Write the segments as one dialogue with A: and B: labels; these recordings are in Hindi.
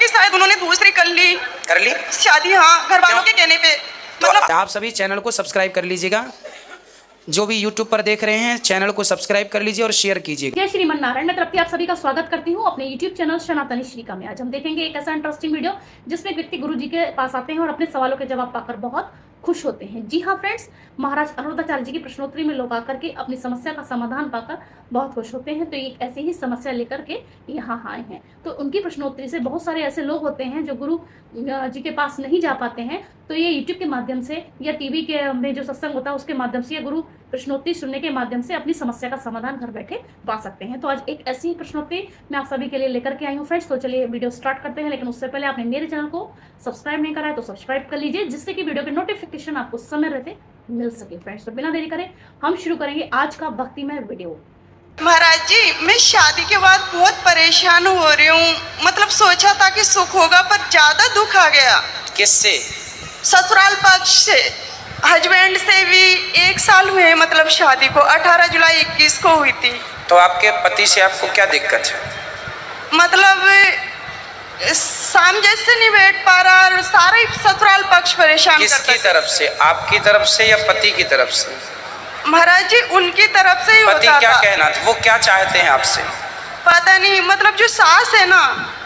A: कि शायद उन्होंने दूसरी कर ली शादी। हाँ, घर वालों के कहने पे।
B: तो आप सभी चैनल को सब्सक्राइब कर लीजिएगा, जो भी यूट्यूब पर देख रहे हैं चैनल को सब्सक्राइब कर लीजिए और शेयर कीजिए।
C: जय श्रीमन नारायण। मैं तृप्ति आप सभी का स्वागत करती हूँ अपने यूट्यूब चैनल सनातनी श्रीका में। आज हम देखेंगे एक ऐसा इंटरेस्टिंग वीडियो जिसमें एक व्यक्ति गुरु जी के पास आते हैं और अपने सवालों के जवाब पाकर बहुत खुश होते हैं। जी हाँ फ्रेंड्स, महाराज अनुरुद्धाचार्य जी की प्रश्नोत्तरी में लोग आकर के अपनी समस्या का समाधान पाकर बहुत खुश होते हैं। तो एक ऐसी ही समस्या लेकर के यहाँ आए हैं। तो उनकी प्रश्नोत्तरी से बहुत सारे ऐसे लोग होते हैं जो गुरु जी के पास नहीं जा पाते हैं, तो ये यूट्यूब के माध्यम से या टीवी के में जो सत्संग होता है उसके माध्यम से या गुरु प्रश्नोत्तरी सुनने के माध्यम से अपनी समस्या का समाधान घर बैठे पा सकते हैं। तो आज एक ऐसी ही प्रश्नोत्तरी मैं आप सभी के लिए लेकर के आई हूँ फ्रेंड्स। तो चलिए वीडियो स्टार्ट करते हैं, लेकिन उससे पहले आपने मेरे चैनल को सब्सक्राइब नहीं करा है तो सब्सक्राइब कर लीजिए, जिससे कि वीडियो के नोटिफिकेशन आपको समय रहते मिल सके फ्रेंड्स। तो बिना देरी करें हम शुरू करेंगे आज का भक्तिमय वीडियो।
A: महाराज जी, मैं शादी के बाद बहुत परेशान हो रही हूँ। मतलब सोचा था कि सुख होगा, पर ज्यादा दुख आ गया।
B: किससे?
A: ससुराल पक्ष से। हस्बैंड से भी 1 साल हुए, मतलब शादी को 18 जुलाई 21 को हुई थी।
B: तो आपके पति से आपको क्या दिक्कत है?
A: मतलब शाम जैसे नहीं बैठ पा रहा और सारा ही ससुराल पक्ष परेशान करता है।
B: किसकी तरफ से, आपकी तरफ से या पति की तरफ से?
A: महाराज जी, उनकी तरफ से ही
B: पति
A: होता
B: क्या
A: था।
B: कहना था, वो क्या चाहते हैं आपसे?
A: पता नहीं, मतलब जो सास है ना,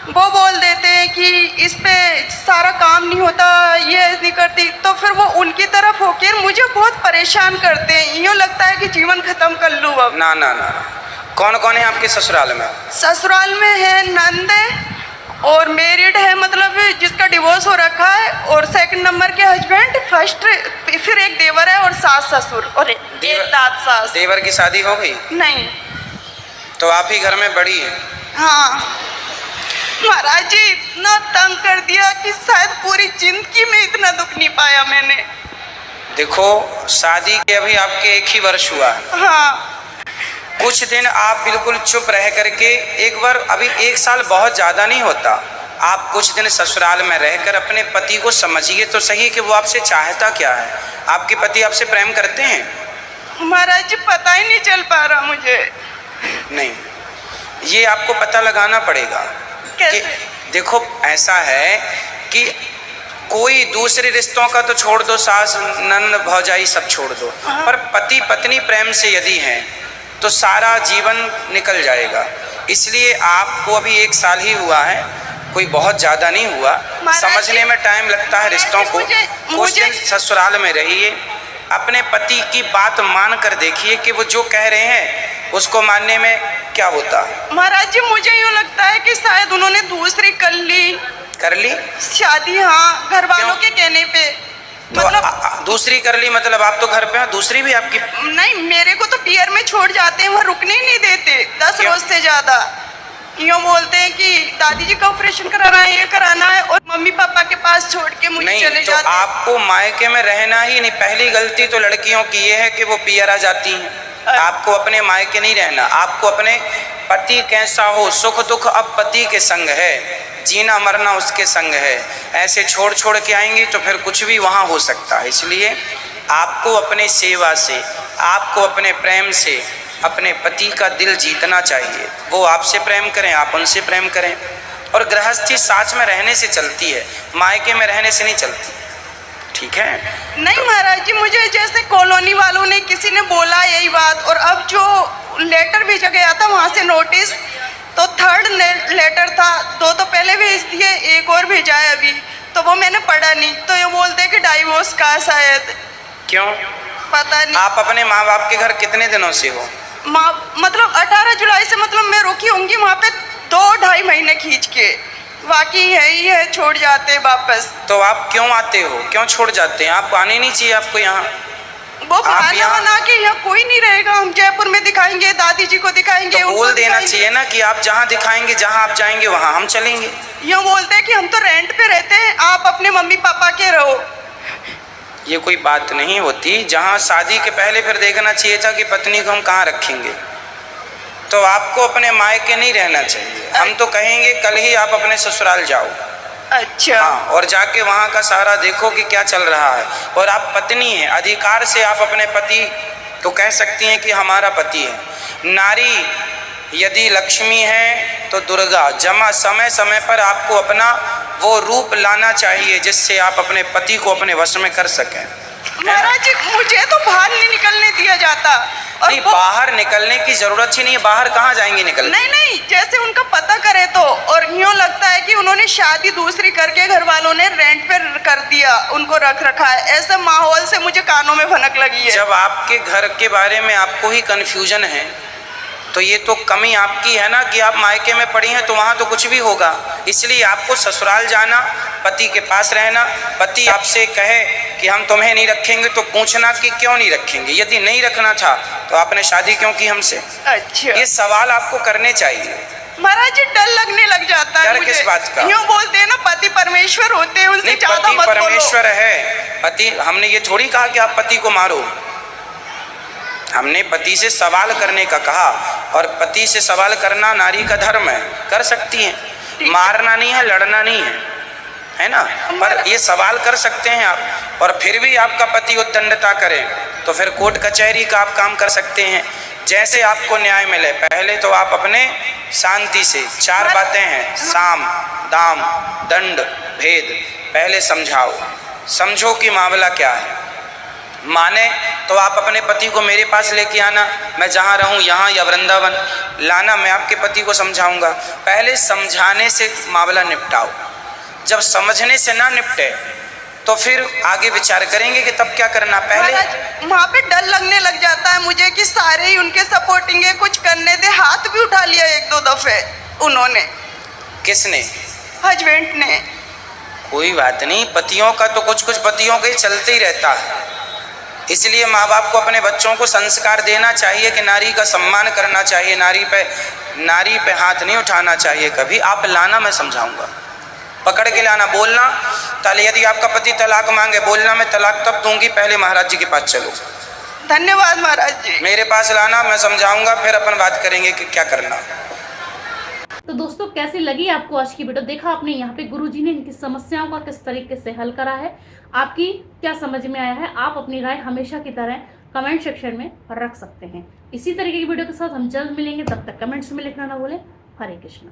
A: वो बोल देते हैं कि इस पे सारा काम नहीं होता, ये नहीं करती। तो फिर वो उनकी तरफ होकर मुझे बहुत परेशान करते हैं। यूँ लगता है कि जीवन खत्म कर लूँ अब।
B: ना ना ना, कौन कौन है आपके ससुराल में?
A: ससुराल में है नंद है और मैरिड है, मतलब जिसका डिवोर्स हो रखा है, और सेकंड नंबर के हस्बैंड, फर्स्ट फिर एक देवर है और सास ससुर और एक दाद सास।
B: देवर की शादी हो गई?
A: नहीं।
B: तो आप ही घर में बड़ी है?
A: हाँ महाराज जी, इतना तंग कर दिया कि शायद पूरी जिंदगी में इतना दुख नहीं पाया मैंने।
B: देखो, शादी के अभी आपके 1 ही वर्ष हुआ है।
A: हाँ।
B: कुछ दिन आप बिल्कुल चुप रह करके एक बार, अभी 1 साल बहुत ज़्यादा नहीं होता, आप कुछ दिन ससुराल में रहकर अपने पति को समझिए तो सही कि वो आपसे चाहता क्या है। आपके पति आपसे प्रेम करते हैं?
A: महाराज जी, पता ही नहीं चल पा रहा मुझे।
B: नहीं, ये आपको पता लगाना पड़ेगा।
A: कैसे?
B: देखो, ऐसा है कि कोई दूसरे रिश्तों का तो छोड़ दो, सास नंद भौजाई सब छोड़ दो, पर पति पत्नी प्रेम से यदि हैं तो सारा जीवन निकल जाएगा। इसलिए आपको अभी 1 साल ही हुआ है, कोई बहुत ज़्यादा नहीं हुआ। समझने में टाइम लगता है रिश्तों को। कुछ दिन ससुराल में रहिए, अपने पति की बात मान कर देखिए कि वो जो कह रहे हैं उसको मानने में क्या होता।
A: महाराज जी, मुझे यूँ लगता है कि शायद उन्होंने दूसरी कर ली शादी। हाँ, घर वालों के कहने पे।
B: तो
A: मतलब
B: दूसरी कर ली, मतलब आप तो घर पे हैं, दूसरी भी आपकी?
A: नहीं, मेरे को तो पियर में छोड़ जाते हैं, वहाँ रुकने ही नहीं देते 10 रोज से ज्यादा। यूँ बोलते हैं कि दादी जी का ऑपरेशन कराना है, ये कराना है, और मम्मी पापा के पास छोड़ के मुझे
B: नहीं,
A: चले
B: तो
A: जाते हैं।
B: आपको मायके में रहना ही नहीं। पहली गलती तो लड़कियों की ये है कि वो पियर आ जाती हैं। आपको अपने मायके नहीं रहना, आपको अपने पति कैसा हो, सुख दुख अब पति के संग है, जीना मरना उसके संग है। ऐसे छोड़ छोड़ के आएंगे तो फिर कुछ भी वहाँ हो सकता है। इसलिए आपको अपने सेवा से, आपको अपने प्रेम से अपने पति का दिल जीतना चाहिए। वो आपसे प्रेम करें, आप उनसे प्रेम करें। और गृहस्थी साथ में रहने से चलती है, मायके में रहने से नहीं चलती। ठीक है?
A: नहीं महाराज जी, मुझे जैसे कॉलोनी वालों ने, किसी ने बोला यही बात, और अब जो लेटर भेजा गया था वहाँ से नोटिस, तो 3rd लेटर था। 2 तो पहले भेज दिए, 1 और भेजा है अभी, तो वो मैंने पढ़ा नहीं। तो ये बोलते हैं कि डाइवोर्स का शायद।
B: क्यों?
A: पता नहीं।
B: आप अपने माँ बाप के घर कितने दिनों से हो?
A: मतलब 18 जुलाई से, मतलब मैं रुकी होंगी वहाँ पे 2-2.5 महीने खींच के। बाकी है ही है, छोड़ जाते वापस।
B: तो आप क्यों आते हो, क्यों छोड़ जाते हैं? आप आने नहीं चाहिए आपको यहाँ।
A: वो बहाना बना के यहाँ कोई नहीं रहेगा, हम जयपुर में दिखाएंगे, दादी जी को दिखाएंगे।
B: तो बोल देना चाहिए ना कि आप जहाँ दिखाएंगे, जहाँ आप जाएंगे वहाँ हम चलेंगे।
A: यूँ बोलते हैं कि हम तो रेंट पे रहते हैं, आप अपने मम्मी पापा के रहो।
B: ये कोई बात नहीं होती। जहाँ शादी के पहले फिर देखना चाहिए था कि पत्नी को हम कहाँ रखेंगे। तो आपको अपने मायके नहीं रहना चाहिए। हम तो कहेंगे कल ही आप अपने ससुराल जाओ।
A: अच्छा।
B: हाँ, और जाके वहाँ का सारा देखो कि क्या चल रहा है। और आप पत्नी हैं, अधिकार से आप अपने पति तो कह सकती हैं कि हमारा पति है। नारी यदि लक्ष्मी है तो दुर्गा। जमा समय समय पर आपको अपना वो रूप लाना चाहिए जिससे आप अपने पति को अपने वश में कर सकें।
A: महाराज जी मुझे तो बाहर नहीं निकलने दिया जाता। और
B: नहीं, बाहर निकलने की जरूरत ही नहीं है। बाहर कहाँ जाएंगी निकल?
A: नहीं, जैसे उनका पता करे तो, और यूँ लगता है कि उन्होंने शादी दूसरी करके घर वालों ने रेंट पे कर दिया, उनको रख रखा है। ऐसे माहौल से मुझे कानों में भनक लगी है।
B: जब आपके घर के बारे में आपको ही कंफ्यूजन है तो ये तो कमी आपकी है ना कि आप मायके में पड़ी हैं, तो वहाँ तो कुछ भी होगा। इसलिए आपको ससुराल जाना, पति के पास रहना। पति आपसे कहे कि हम तुम्हें नहीं रखेंगे तो पूछना कि क्यों नहीं रखेंगे। यदि नहीं रखना था तो आपने शादी क्यों की हमसे?
A: अच्छा,
B: ये सवाल आपको करने चाहिए।
A: महाराज जी डर लगने लग जाता है
B: डर
A: मुझे।
B: किस बात का?
A: यूँ बोलते हैं ना पति परमेश्वर होते हैं, उनसे
B: नहीं,
A: ज्यादा
B: पति
A: मत बोलो।
B: परमेश्वर है। पति, हमने ये थोड़ी कहा कि आप पति को मारो। हमने पति से सवाल करने का कहा, और पति से सवाल करना नारी का धर्म है, कर सकती हैं। मारना नहीं है, लड़ना नहीं है ना, पर ये सवाल कर सकते हैं आप। और फिर भी आपका पति उद्दंडता करे तो फिर कोर्ट कचहरी का आप काम कर सकते हैं, जैसे आपको न्याय मिले। पहले तो आप अपने शांति से, 4 बातें हैं, साम दाम दंड भेद, पहले समझाओ। समझो कि मामला क्या है। माने तो आप अपने पति को मेरे पास लेके आना, मैं जहाँ रहूँ यहाँ या वृंदावन लाना, मैं आपके पति को समझाऊंगा। पहले समझाने से मामला निपटाओ। जब समझने से ना निपटे तो फिर आगे विचार करेंगे कि तब क्या करना। पहले
A: वहाँ पे डर लगने लग जाता है मुझे कि सारे ही उनके सपोर्टिंग है, कुछ करने दे। हाथ भी उठा लिया 1-2 दफे उन्होंने।
B: किसने?
A: हस्बैंड ने।
B: कोई बात नहीं, पतियों का तो कुछ कुछ पतियों का ही चलते ही रहता है। इसलिए माँ बाप को अपने बच्चों को संस्कार देना चाहिए कि नारी का सम्मान करना चाहिए, नारी पे हाथ नहीं उठाना चाहिए कभी। आप लाना, मैं समझाऊंगा, पकड़ के लाना, बोलना। ताले यदि आपका पति तलाक मांगे, बोलना मैं तलाक तब दूंगी, पहले महाराज जी के पास चलो।
A: धन्यवाद महाराज जी।
B: मेरे पास लाना, मैं समझाऊंगा, फिर अपन बात करेंगे कि क्या करना।
C: तो दोस्तों कैसी लगी आपको आज की वीडियो? देखा आपने यहाँ पे गुरुजी ने इनकी समस्याओं का किस तरीके से हल करा है। आपकी क्या समझ में आया है? आप अपनी राय हमेशा की तरह कमेंट सेक्शन में रख सकते हैं। इसी तरीके की वीडियो के साथ हम जल्द मिलेंगे, तब तक कमेंट्स में लिखना ना भूलें। हरे कृष्णा।